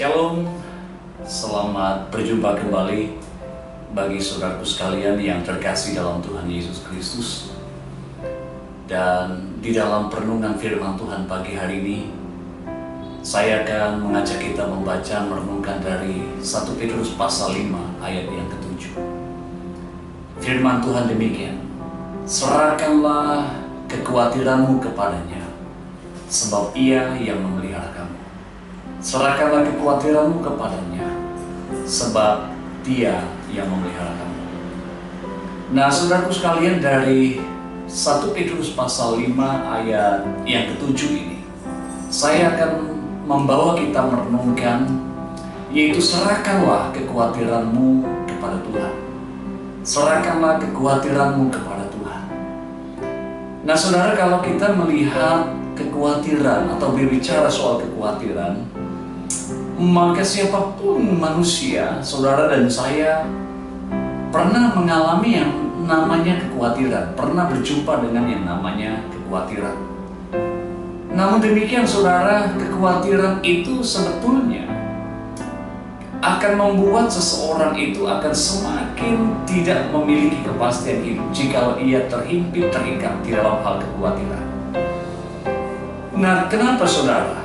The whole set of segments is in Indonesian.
Shalom, selamat berjumpa kembali bagi saudaraku sekalian yang terkasih dalam Tuhan Yesus Kristus. Dan di dalam perenungan firman Tuhan pagi hari ini, saya akan mengajak kita membaca merenungkan dari 1 Petrus pasal 5 ayat yang ke-7. Firman Tuhan demikian, serahkanlah kekhawatiranmu kepadanya, sebab Ia yang memelihara kamu. Serahkanlah kekhawatiranmu kepadanya, sebab Dia yang memelihara kamu. Nah, saudaraku sekalian, dari 1 Petrus pasal 5 ayat yang ke-7 ini, saya akan membawa kita merenungkan, yaitu serahkanlah kekhawatiranmu kepada Tuhan. Serahkanlah kekhawatiranmu kepada Tuhan. Nah, saudara, kalau kita melihat kekhawatiran atau berbicara soal kekhawatiran, maka siapapun manusia, saudara dan saya, pernah mengalami yang namanya kekhawatiran, pernah berjumpa dengan yang namanya kekhawatiran. Namun demikian, saudara, kekhawatiran itu sebetulnya akan membuat seseorang itu akan semakin tidak memiliki kepastian hidup jika ia terhimpit, terikat di dalam hal kekhawatiran. Nah, kenapa, saudara?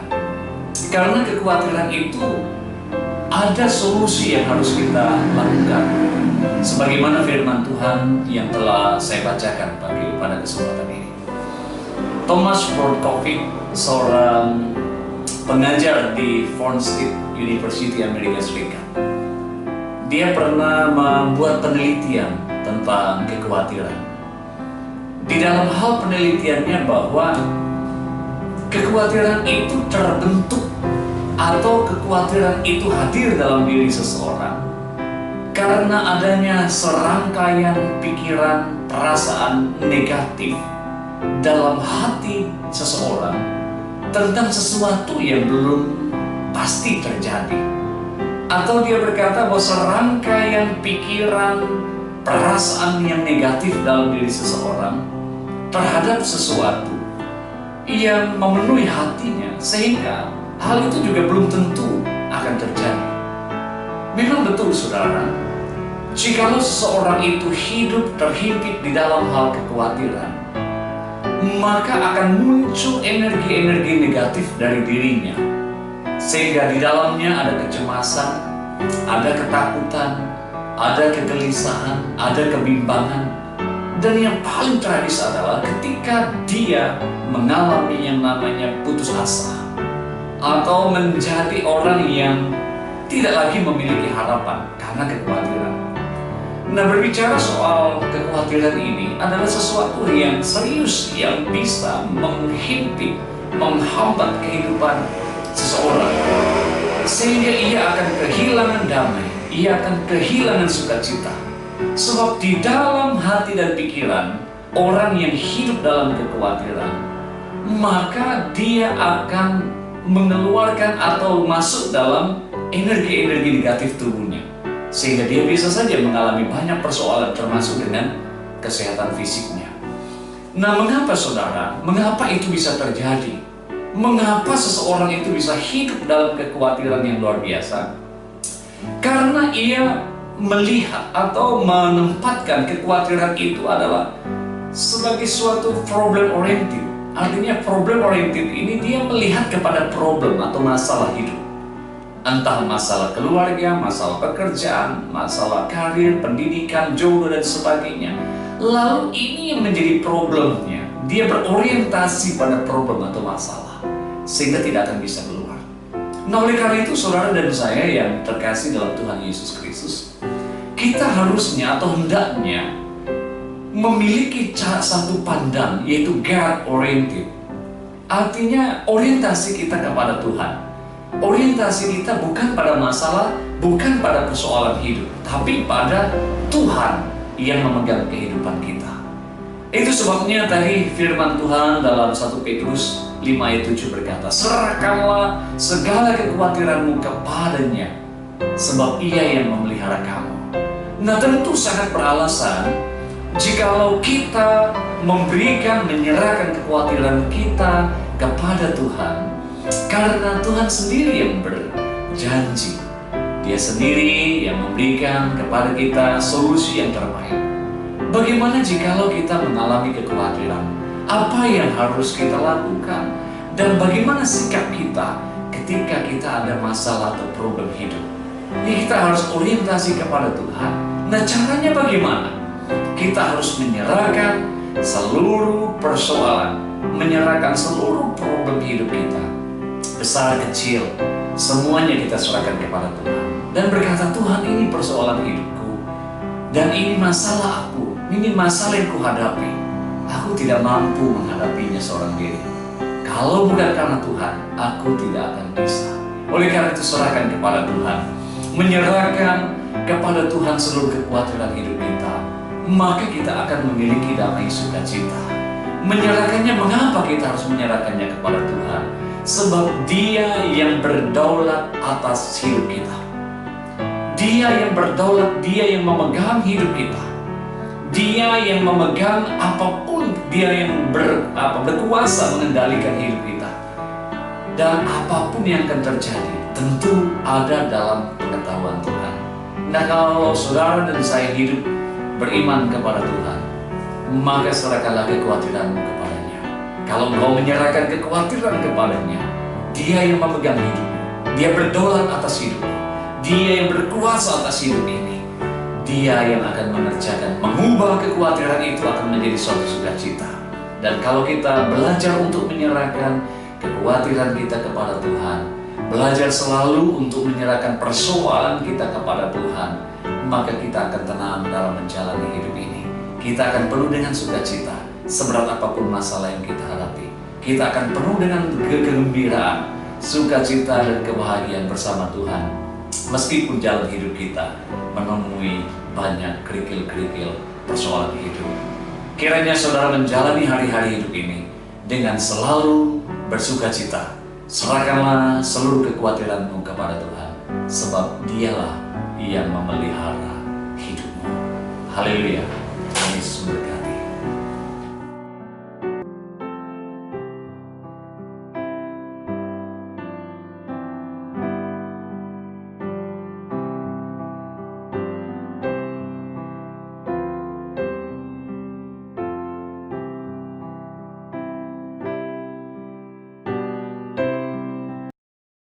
Karena kekhawatiran itu ada solusi yang harus kita lakukan, sebagaimana firman Tuhan yang telah saya bacakan pada kesempatan ini. Thomas Berkowitz, seorang pengajar di Florida State University Amerika Serikat, dia pernah membuat penelitian tentang kekhawatiran. Di dalam hal penelitiannya bahwa kekhawatiran itu terbentuk atau kekhawatiran itu hadir dalam diri seseorang karena adanya serangkaian pikiran, perasaan negatif dalam hati seseorang tentang sesuatu yang belum pasti terjadi. Atau dia berkata bahwa serangkaian pikiran, perasaan yang negatif dalam diri seseorang terhadap sesuatu yang memenuhi hatinya, sehingga hal itu juga belum tentu akan terjadi. Memang betul, saudara, jikalau seseorang itu hidup terhimpit di dalam hal kekhawatiran, maka akan muncul energi-energi negatif dari dirinya, sehingga di dalamnya ada kecemasan, ada ketakutan, ada kegelisahan, ada kebimbangan. Dan yang paling tragis adalah ketika dia mengalami yang namanya putus asa, atau menjadi orang yang tidak lagi memiliki harapan karena kekhawatiran. Nah, berbicara soal kekhawatiran ini adalah sesuatu yang serius yang bisa menghimpit, menghambat kehidupan seseorang, sehingga ia akan kehilangan damai, ia akan kehilangan sukacita. Sebab di dalam hati dan pikiran orang yang hidup dalam kekhawatiran, maka dia akan mengeluarkan atau masuk dalam energi-energi negatif tubuhnya, sehingga dia bisa saja mengalami banyak persoalan termasuk dengan kesehatan fisiknya. Nah, mengapa, saudara? Mengapa itu bisa terjadi? Mengapa seseorang itu bisa hidup dalam kekhawatiran yang luar biasa? Karena ia melihat atau menempatkan kekhawatiran itu adalah sebagai suatu problem oriented. Artinya problem oriented ini dia melihat kepada problem atau masalah hidup. Entah masalah keluarga, masalah pekerjaan, masalah karir, pendidikan, jodoh, dan sebagainya. Lalu ini yang menjadi problemnya. Dia berorientasi pada problem atau masalah, sehingga tidak akan bisa keluar. Nah, oleh karena itu, saudara dan saya yang terkasih dalam Tuhan Yesus Kristus, kita harusnya atau hendaknya memiliki satu pandang, yaitu God-oriented. Artinya orientasi kita kepada Tuhan. Orientasi kita bukan pada masalah, bukan pada persoalan hidup, tapi pada Tuhan yang memegang kehidupan kita. Itu sebabnya tadi firman Tuhan dalam 1 Petrus 5 ayat 7 berkata, serahkanlah segala kekhawatiranmu kepadanya, sebab Ia yang memelihara kamu. Nah, tentu sangat beralasan jikalau kita menyerahkan kekhawatiran kita kepada Tuhan, karena Tuhan sendiri yang janji. Dia sendiri yang memberikan kepada kita solusi yang terbaik. Bagaimana jikalau kita mengalami kekhawatiran? Apa yang harus kita lakukan? Dan bagaimana sikap kita ketika kita ada masalah atau problem hidup? Ya, kita harus orientasi kepada Tuhan. Nah, caranya bagaimana? Kita harus menyerahkan seluruh persoalan, menyerahkan seluruh problem hidup kita, besar kecil, semuanya kita serahkan kepada Tuhan. Dan berkata, Tuhan, ini persoalan hidupku, dan ini masalah aku, ini masalah yang kuhadapi. Aku tidak mampu menghadapinya seorang diri. Kalau bukan karena Tuhan, aku tidak akan bisa. Oleh karena itu, serahkan kepada Tuhan. Menyerahkan kepada Tuhan seluruh kekhawatiran hidup kita, maka kita akan memiliki damai sukacita. Menyerahkannya, mengapa kita harus menyerahkannya kepada Tuhan? Sebab Dia yang berdaulat atas hidup kita. Dia yang berdaulat, Dia yang memegang hidup kita. Dia yang memegang apapun, Dia yang berkuasa mengendalikan hidup kita. Dan apapun yang akan terjadi, tentu ada dalam pengetahuan Tuhan. Nah, kalau saudara dan saya hidup beriman kepada Tuhan, maka serahkanlah kekhawatiranmu kepadanya. Kalau engkau menyerahkan kekhawatiran kepadanya, Dia yang memegang hidupmu, Dia berdaulat atas hidupmu, Dia yang berkuasa atas hidup ini. Dia yang akan mengerjakan, mengubah kekhawatiran itu akan menjadi suatu sukacita. Dan kalau kita belajar untuk menyerahkan kekhawatiran kita kepada Tuhan, belajar selalu untuk menyerahkan persoalan kita kepada Tuhan, maka kita akan tenang dalam menjalani hidup ini. Kita akan penuh dengan sukacita, seberat apapun masalah yang kita hadapi. Kita akan penuh dengan kegembiraan, sukacita dan kebahagiaan bersama Tuhan. Meskipun jalan hidup kita menemui banyak kerikil-kerikil persoalan hidup. Kiranya saudara menjalani hari-hari hidup ini dengan selalu bersukacita. Serahkanlah seluruh kekhawatiranmu kepada Tuhan, sebab Dialah yang memelihara hidupmu. Haleluya. Yesus berkata.